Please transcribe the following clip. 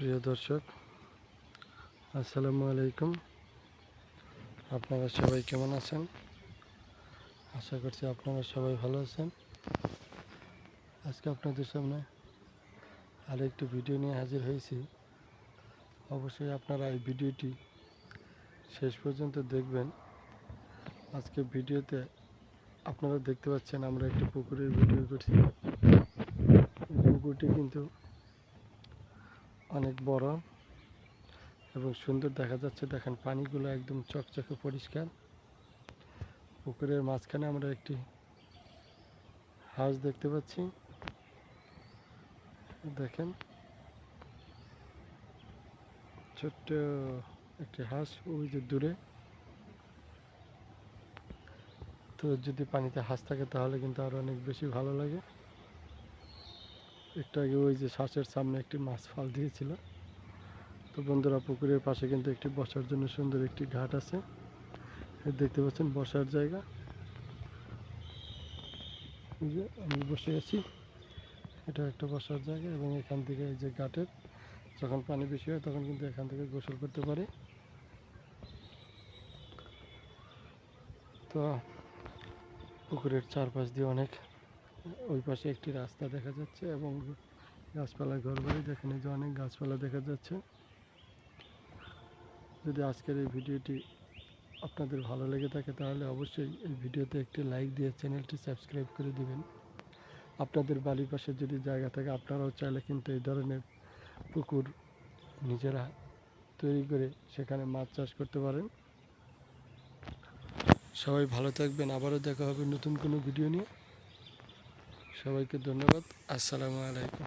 প্রিয় দর্শক, আসসালামু আলাইকুম। আপনারা সবাই কেমন আছেন? আশা করছি আপনারা সবাই ভালো আছেন। আজকে আপনাদের সামনে আরেকটি ভিডিও নিয়ে হাজির হয়েছি। অবশ্যই আপনারা এই ভিডিওটি শেষ পর্যন্ত দেখবেন। আজকে ভিডিওতে আপনারা দেখতে পাচ্ছেন আমরা একটি পুকুরের ভিডিও করছি। পুকুরটি কিন্তু অনেক বড় এবং সুন্দর দেখা যাচ্ছে। দেখেন পানিগুলো একদম চকচকে পরিষ্কার। পুকুরের মাঝখানে আমরা একটি হাঁস দেখতে পাচ্ছি। দেখেন ছোট্ট একটি হাঁস ওই যে দূরে। তো যদি পানিতে হাঁস থাকে তাহলে কিন্তু আরো অনেক বেশি ভালো লাগে। একটু আগে ওই যে শ্বাসের সামনে একটি মাছ ফাল দিয়েছিল। তো বন্ধুরা, পুকুরের পাশে কিন্তু একটি বসার জন্য সুন্দর একটি ঘাট আছে। দেখতে পাচ্ছেন বসার জায়গা। এই যে আমি বসে আছি, এটা একটা বসার জায়গা এবং এখান থেকে এই যে ঘাটের যখন পানি বেশি হয় তখন কিন্তু এখান থেকে গোসল করতে পারে। তো পুকুরের চারপাশ দিয়ে অনেক ওই পাশে একটি রাস্তা দেখা যাচ্ছে এবং গাছপালা, ঘরবাড়ি দেখেন, এই যে অনেক গাছপালা দেখা যাচ্ছে। যদি আজকের এই ভিডিওটি আপনাদের ভালো লেগে থাকে তাহলে অবশ্যই এই ভিডিওতে একটি লাইক দিয়ে চ্যানেলটি সাবস্ক্রাইব করে দিবেন। আপনাদের বাড়ির পাশে যদি জায়গা থাকে আপনারাও চাইলে কিন্তু এই ধরনের পুকুর নিজেরা তৈরি করে সেখানে মাছ চাষ করতে পারেন। সবাই ভালো থাকবেন। আবারও দেখা হবে নতুন কোনো ভিডিও নিয়ে। সবাইকে ধন্যবাদ। আসসালামু আলাইকুম।